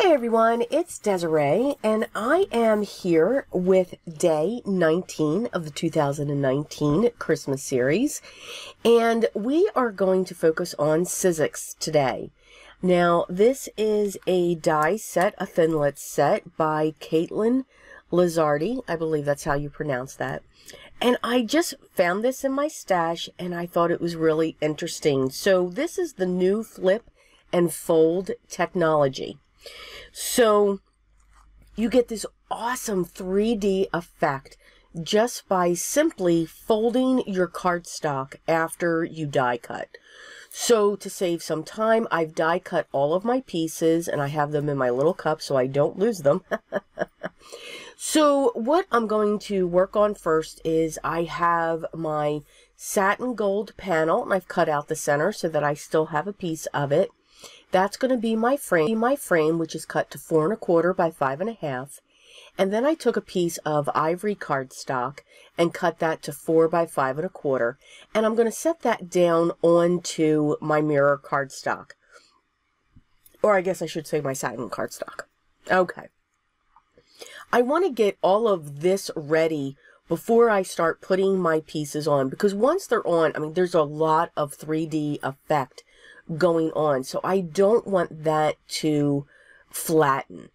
Hey everyone, it's Desiree, and I am here with day 19 of the 2019 Christmas series, and we are going to focus on Sizzix today. Now, this is a die set, a Thinlit set by Caitlin Lizardi. I believe that's how you pronounce that. And I just found this in my stash, and I thought it was really interesting. So this is the new flip and fold technology. So you get this awesome 3D effect just by simply folding your cardstock after you die cut. So to save some time, I've die cut all of my pieces and I have them in my little cup so I don't lose them. So what I'm going to work on first is I have my satin gold panel, and I've cut out the center so that I still have a piece of it. That's going to be my frame, which is cut to 4 1/4 by 5 1/2. And then I took a piece of ivory cardstock and cut that to 4 by 5 1/4. And I'm going to set that down onto my mirror cardstock. Or I guess I should say my satin cardstock. Okay. I want to get all of this ready before I start putting my pieces on, because once they're on, I mean, there's a lot of 3D effect going on, so I don't want that to flatten.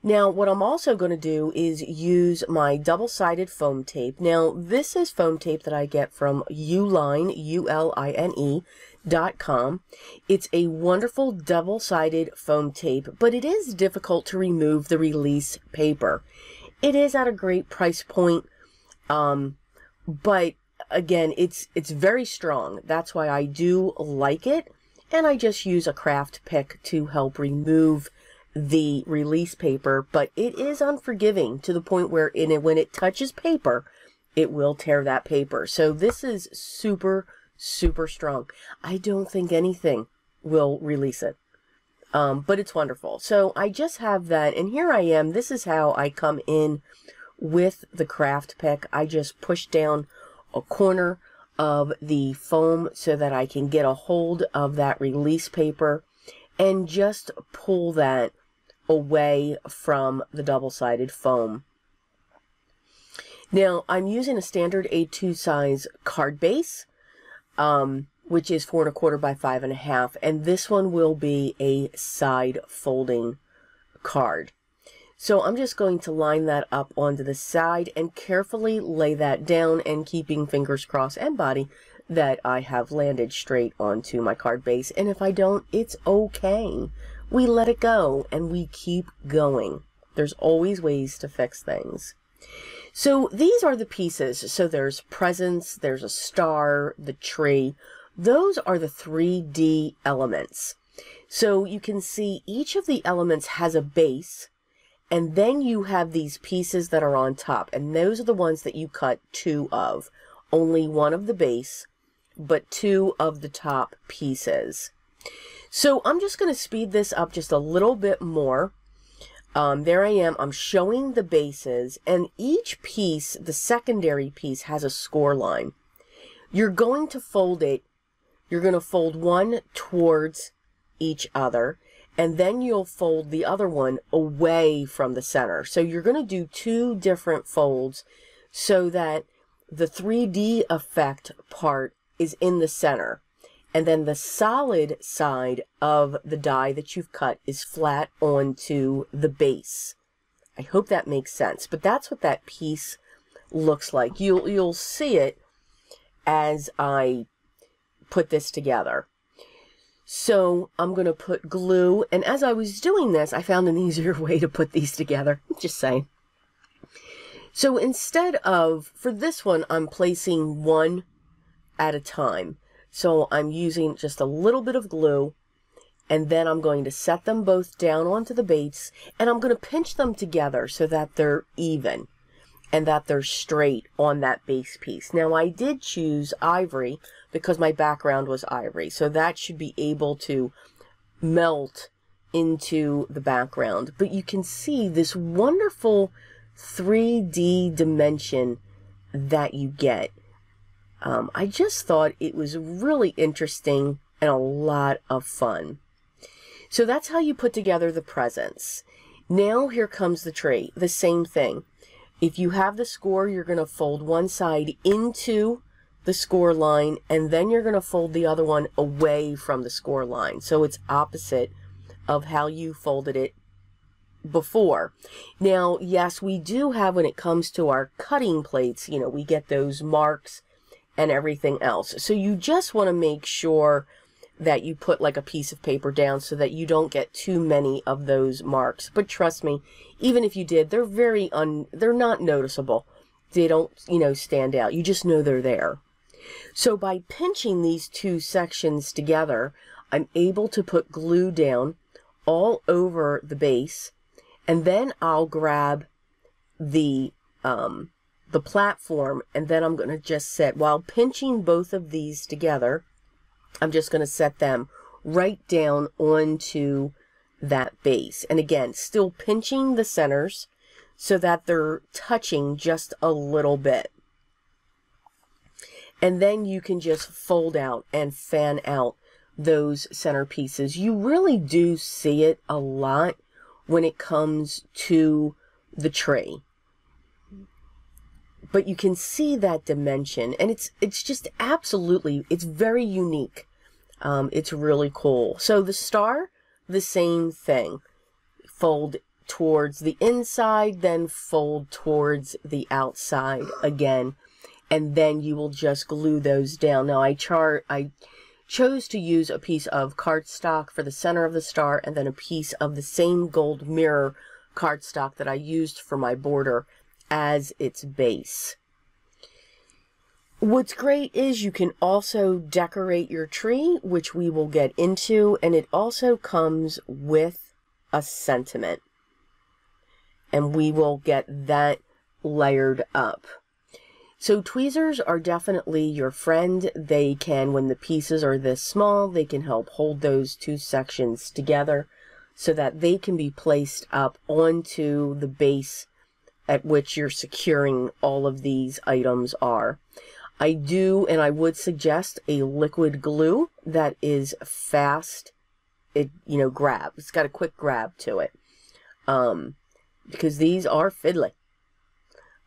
Now, what I'm also going to do is use my double-sided foam tape. Now, this is foam tape that I get from Uline, ULINE.com. It's a wonderful double-sided foam tape, but it is difficult to remove the release paper. It is at a great price point, but again, it's very strong. That's why I do like it. And I just use a craft pick to help remove the release paper, but it is unforgiving to the point where when it touches paper, it will tear that paper. So this is super, super strong. I don't think anything will release it, but it's wonderful. So I just have that, and here I am. This is how I come in with the craft pick. I just push down a corner of the foam so that I can get a hold of that release paper and just pull that away from the double-sided foam. Now, I'm using a standard A2 size card base, which is 4 1/4 by 5 1/2, and this one will be a side folding card. So I'm just going to line that up onto the side and carefully lay that down, and keeping fingers crossed and body that I have landed straight onto my card base. And if I don't, it's okay. We let it go and we keep going. There's always ways to fix things. So these are the pieces. So there's presents, there's a star, the tree. Those are the 3D elements. So you can see each of the elements has a base, and then you have these pieces that are on top, and those are the ones that you cut 2 of. Only 1 of the base, but 2 of the top pieces. So I'm just going to speed this up just a little bit more. There I am. I'm showing the bases, and each piece, the secondary piece, has a score line. You're going to fold it. You're going to fold one towards each other, and then you'll fold the other one away from the center. So you're going to do 2 different folds so that the 3D effect part is in the center. And then the solid side of the die that you've cut is flat onto the base. I hope that makes sense. But that's what that piece looks like. You'll see it as I put this together. So I'm going to put glue, and as I was doing this, I found an easier way to put these together. Just saying. So instead of, for this one, I'm placing 1 at a time. So I'm using just a little bit of glue, and then I'm going to set them both down onto the base, and I'm going to pinch them together so that they're even and that they're straight on that base piece. Now, I did choose ivory because my background was ivory, so that should be able to melt into the background. But you can see this wonderful 3D dimension that you get. I just thought it was really interesting and a lot of fun. So that's how you put together the presents. Now here comes the tree. The same thing. If you have the score, you're going to fold one side into the score line, and then you're going to fold the other one away from the score line. So it's opposite of how you folded it before. Now, yes, we do have, when it comes to our cutting plates, you know, we get those marks and everything else. So you just want to make sure that you put like a piece of paper down so that you don't get too many of those marks. But trust me, even if you did, they're they're not noticeable. They don't, you know, stand out. You just know they're there. So by pinching these two sections together, I'm able to put glue down all over the base, and then I'll grab the platform, and then I'm going to just set, while pinching both of these together, I'm just going to set them right down onto that base. And again, still pinching the centers so that they're touching just a little bit. And then you can just fold out and fan out those center pieces. You really do see it a lot when it comes to the tray. But you can see that dimension, and it's just absolutely, it's very unique. It's really cool. So the star, the same thing. Fold towards the inside, then fold towards the outside again, and then you will just glue those down. Now I chose to use a piece of cardstock for the center of the star, and then a piece of the same gold mirror cardstock that I used for my border as its base. What's great is you can also decorate your tree, which we will get into, and it also comes with a sentiment. And we will get that layered up. So tweezers are definitely your friend. They can, when the pieces are this small, they can help hold those two sections together so that they can be placed up onto the base at which you're securing all of these items are. I do, and I would suggest a liquid glue that is fast. It, you know, grab. It's got a quick grab to it. Because these are fiddly.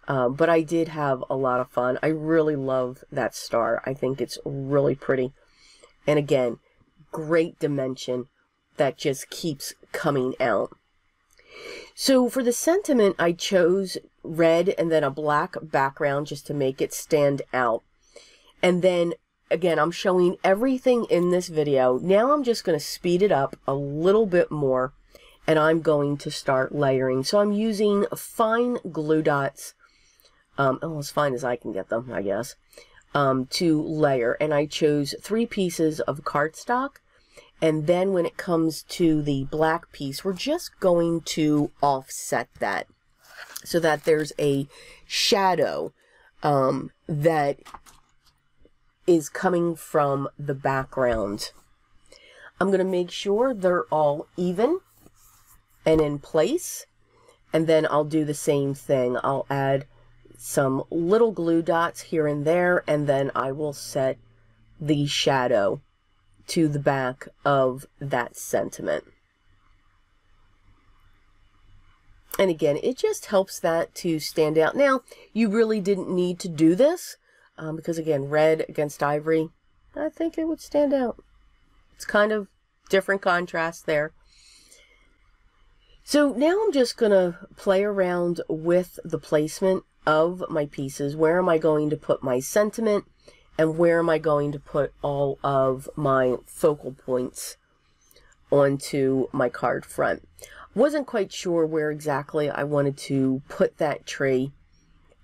But I did have a lot of fun. I really love that star. I think it's really pretty. And again, great dimension that just keeps coming out. So for the sentiment, I chose red and then a black background just to make it stand out. And then, again, I'm showing everything in this video. Now I'm just going to speed it up a little bit more, and I'm going to start layering. So I'm using fine glue dots, as fine as I can get them, I guess, to layer. And I chose 3 pieces of cardstock. And then when it comes to the black piece, we're just going to offset that so that there's a shadow that is coming from the background. I'm going to make sure they're all even and in place. And then I'll do the same thing. I'll add some little glue dots here and there, and then I will set the shadow to the back of that sentiment. And again, it just helps that to stand out. Now, you really didn't need to do this, because again, red against ivory, I think it would stand out. It's kind of different contrast there. So now I'm just going to play around with the placement of my pieces. Where am I going to put my sentiment? And where am I going to put all of my focal points onto my card front? Wasn't quite sure where exactly I wanted to put that tree,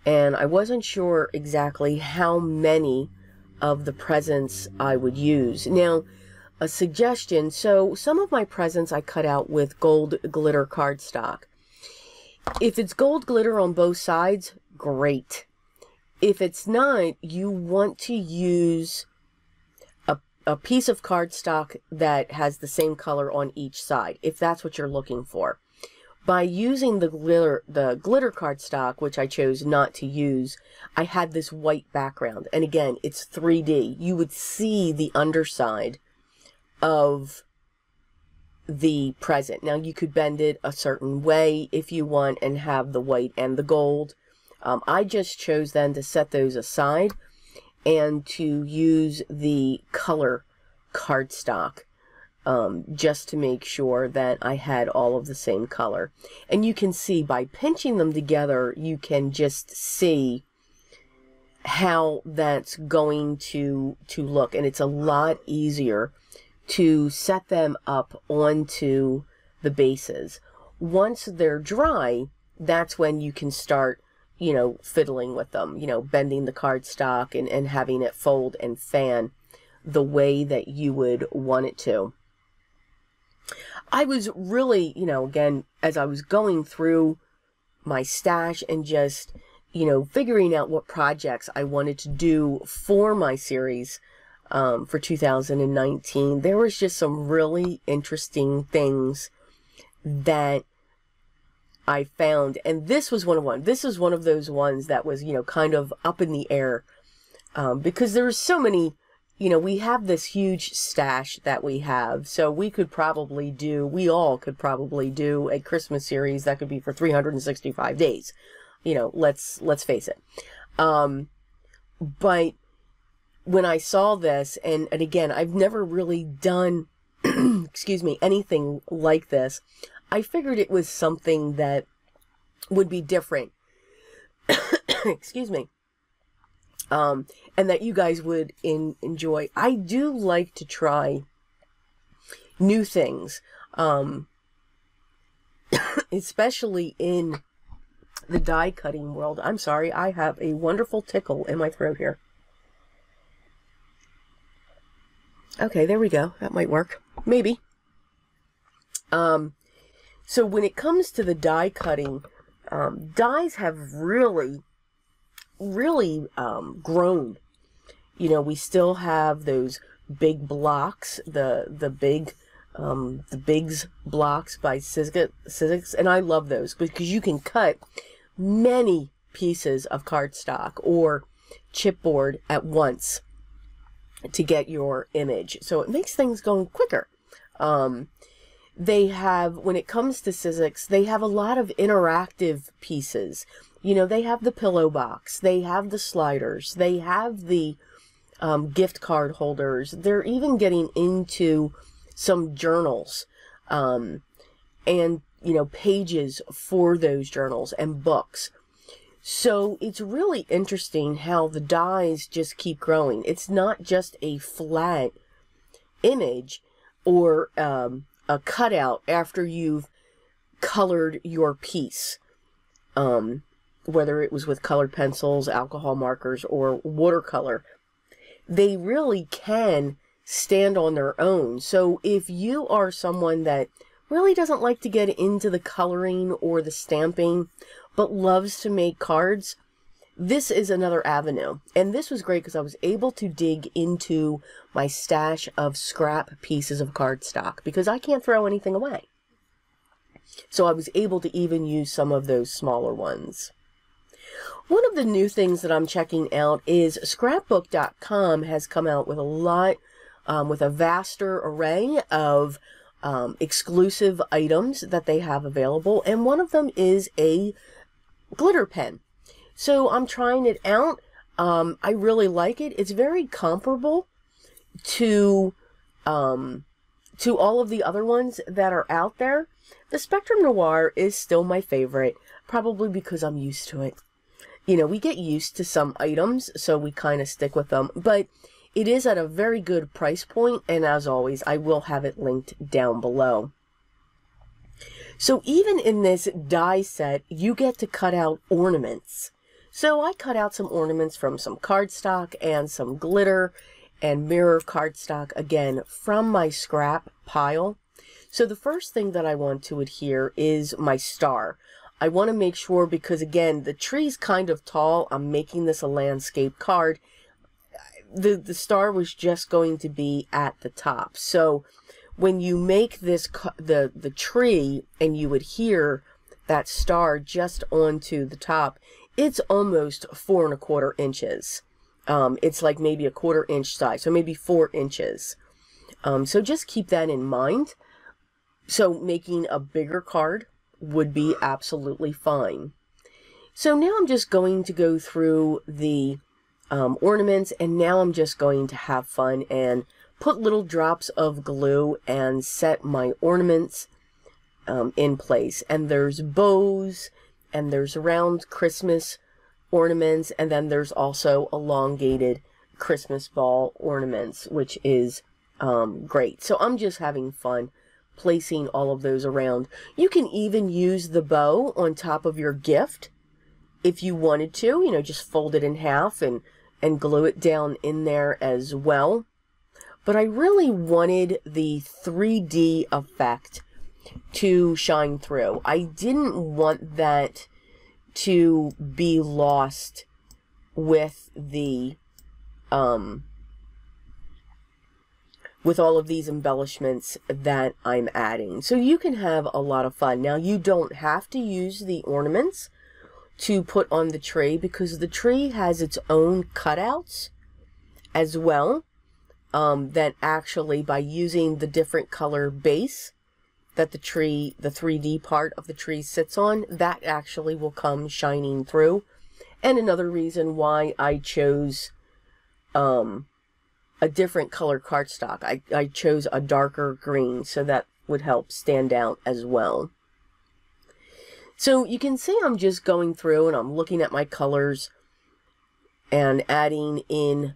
and I wasn't sure exactly how many of the presents I would use. Now, a suggestion, so some of my presents I cut out with gold glitter cardstock. If it's gold glitter on both sides, great. If it's not, you want to glitter a piece of cardstock that has the same color on each side, if that's what you're looking for. By using the glitter cardstock, which I chose not to use, I had this white background. And again, it's 3D. You would see the underside of the present. Now you could bend it a certain way if you want and have the white and the gold. I just chose then to set those aside and to use the color cardstock just to make sure that I had all of the same color. And you can see by pinching them together, you can just see how that's going to look, and it's a lot easier to set them up onto the bases. Once they're dry, that's when you can start, you know, fiddling with them, you know, bending the cardstock and having it fold and fan the way that you would want it to. I was really, you know, again, as I was going through my stash and just, you know, figuring out what projects I wanted to do for my series for 2019, there was just some really interesting things that I found, and this was one. This is one of those ones that was, you know, kind of up in the air because there were so many. You know, we have this huge stash that we have, so we all could probably do a Christmas series that could be for 365 days. You know, let's face it. But when I saw this, and again, I've never really done, excuse me, anything like this, I figured it was something that would be different. Excuse me. And that you guys would enjoy. I do like to try new things, especially in the die cutting world. I'm sorry, I have a wonderful tickle in my throat here. Okay, there we go. That might work. Maybe. So when it comes to the die cutting, dies have really grown. You know, we still have those big blocks, the bigs blocks by Sizzix, and I love those because you can cut many pieces of cardstock or chipboard at once to get your image. So it makes things go quicker. They have, when it comes to Sizzix, they have a lot of interactive pieces. You know, they have the pillow box, they have the sliders, they have the gift card holders. They're even getting into some journals and, you know, pages for those journals and books. So it's really interesting how the dies just keep growing. It's not just a flat image or a cutout after you've colored your piece, whether it was with colored pencils, alcohol markers, or watercolor. They really can stand on their own. So if you are someone that really doesn't like to get into the coloring or the stamping, but loves to make cards, this is another avenue. And this was great because I was able to dig into my stash of scrap pieces of cardstock because I can't throw anything away. So I was able to even use some of those smaller ones. One of the new things that I'm checking out is scrapbook.com has come out with a lot, with a vaster array of exclusive items that they have available. And one of them is a glitter pen. So I'm trying it out. I really like it. It's very comparable to all of the other ones that are out there. The Spectrum Noir is still my favorite, probably because I'm used to it. You know, we get used to some items, so we kind of stick with them. But it is at a very good price point, and as always, I will have it linked down below. So even in this die set, you get to cut out ornaments. So I cut out some ornaments from some cardstock and some glitter and mirror cardstock, again, from my scrap pile. So the first thing that I want to adhere is my star. I want to make sure, because again, the tree's kind of tall, I'm making this a landscape card. The star was just going to be at the top. So when you make this, the tree, and you adhere that star just onto the top, it's almost 4 1/4 inches. It's like maybe a 1/4 inch size, so maybe 4 inches. So just keep that in mind. So making a bigger card would be absolutely fine. So now I'm just going to go through the ornaments, and now I'm just going to have fun and put little drops of glue and set my ornaments in place. And there's bows, and there's round Christmas ornaments, and then there's also elongated Christmas ball ornaments, which is great. So I'm just having fun placing all of those around. You can even use the bow on top of your gift if you wanted to, you know, just fold it in half and glue it down in there as well. But I really wanted the 3D effect to shine through. I didn't want that to be lost with the with all of these embellishments that I'm adding. So you can have a lot of fun. Now, you don't have to use the ornaments to put on the tree, because the tree has its own cutouts as well, that actually, by using the different color base that the tree, the 3D part of the tree sits on, that actually will come shining through. And another reason why I chose a different color cardstock. I chose a darker green, so that would help stand out as well. So you can see I'm just going through and I'm looking at my colors and adding in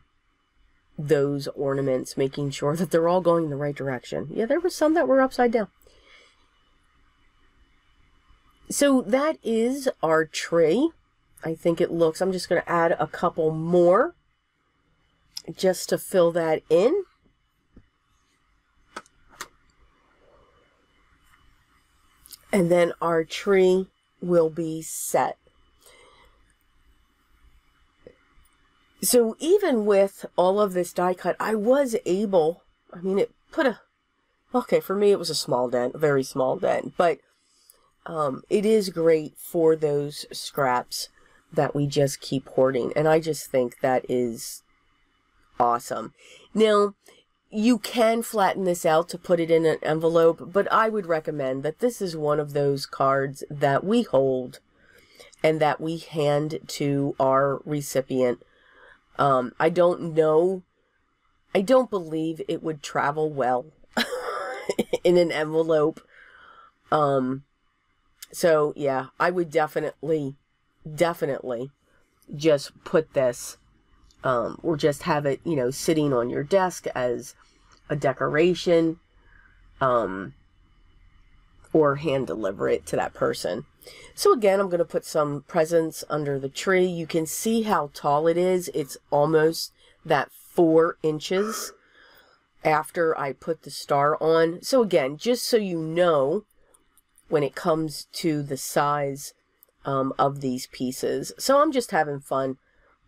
those ornaments, making sure that they're all going in the right direction. Yeah, there were some that were upside down. So that is our tree. I think it looks, I'm just going to add a couple more just to fill that in. And then our tree will be set. So even with all of this die cut, I was able, I mean, it put a, okay, for me it was a small dent, a very small dent, but it is great for those scraps that we just keep hoarding. And I just think that is awesome. Now, you can flatten this out to put it in an envelope, but I would recommend that this is one of those cards that we hold and that we hand to our recipient. I don't know, I don't believe it would travel well in an envelope. So yeah, I would definitely just put this, or just have it, you know, sitting on your desk as a decoration, or hand deliver it to that person. So again, I'm going to put some presents under the tree. You can see how tall it is. It's almost that 4 inches after I put the star on. So again, just so you know, when it comes to the size of these pieces. So I'm just having fun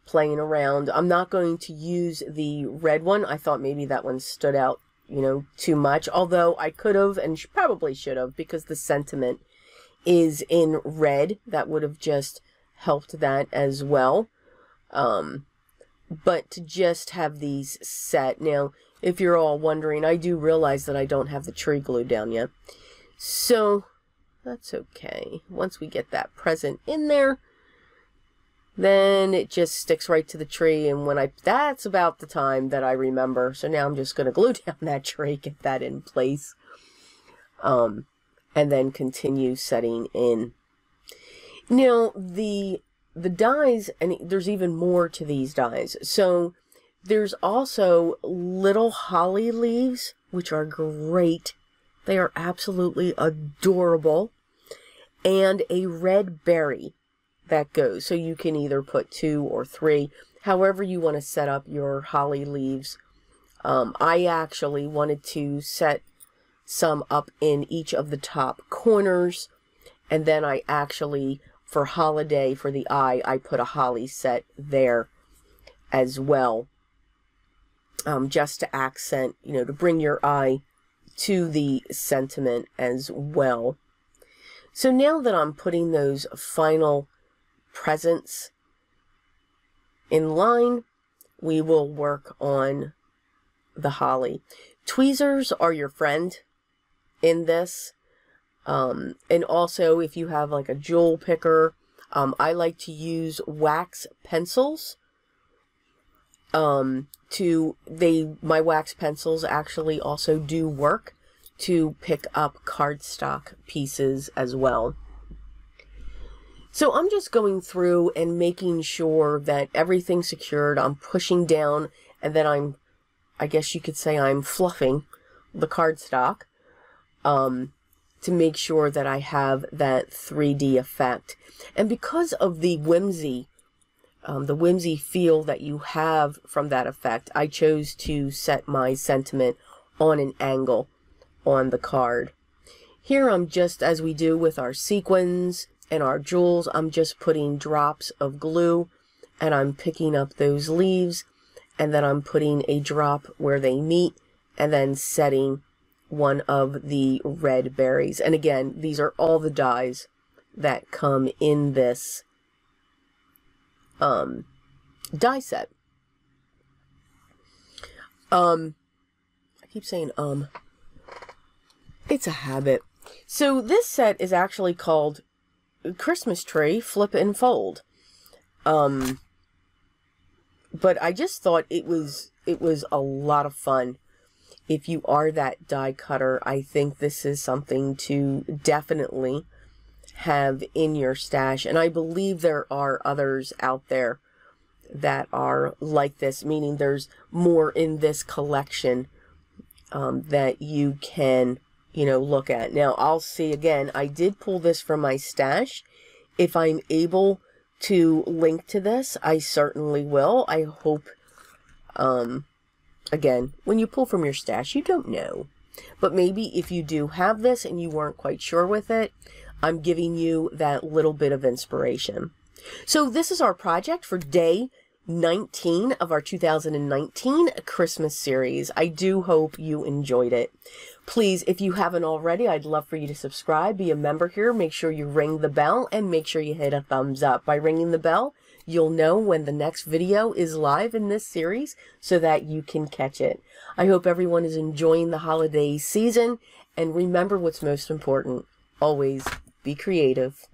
playing around. I'm not going to use the red one. I thought maybe that one stood out, you know, too much. Although I could have and probably should have, because the sentiment is in red. That would have just helped that as well. But to just have these set. Now, if you're all wondering, I do realize that I don't have the tree glued down yet. So that's okay. Once we get that present in there, then it just sticks right to the tree. And when that's about the time that I remember. So now I'm just going to glue down that tree, get that in place. And then continue setting in. Now, the dies, and there's even more to these dies. So there's also little holly leaves, which are great. They are absolutely adorable. And a red berry that goes. So you can either put 2 or 3, however you want to set up your holly leaves. I actually wanted to set some up in each of the top corners, and then I actually, for holiday, for the eye, I put a holly set there as well, just to accent, you know, to bring your eye to the sentiment as well. So now that I'm putting those final presents in line, we will work on the holly. Tweezers are your friend in this. And also if you have like a jewel picker, I like to use wax pencils. My wax pencils actually also do work to pick up cardstock pieces as well. So I'm just going through and making sure that everything's secured. I'm pushing down, and then I guess you could say I'm fluffing the cardstock to make sure that I have that 3D effect. And because of the whimsy feel that you have from that effect, I chose to set my sentiment on an angle on the card. Here I'm just, as we do with our sequins and our jewels, I'm just putting drops of glue, and I'm picking up those leaves, and then I'm putting a drop where they meet, and then setting one of the red berries. And again, these are all the dies that come in this die set. I keep saying it's a habit. So this set is actually called Christmas Tree Flip and Fold. But I just thought it was a lot of fun. If you are that die cutter, I think this is something to definitely have in your stash. And I believe there are others out there that are like this, meaning there's more in this collection that you can, look at. Now, I'll see again, I did pull this from my stash. If I'm able to link to this, I certainly will. I hope, again, when you pull from your stash, you don't know. But maybe if you do have this and you weren't quite sure with it, I'm giving you that little bit of inspiration. So this is our project for day 19 of our 2019 Christmas series. I do hope you enjoyed it. Please, if you haven't already, I'd love for you to subscribe, be a member here, make sure you ring the bell, and make sure you hit a thumbs up. By ringing the bell, you'll know when the next video is live in this series so that you can catch it. I hope everyone is enjoying the holiday season, and remember what's most important, always be creative.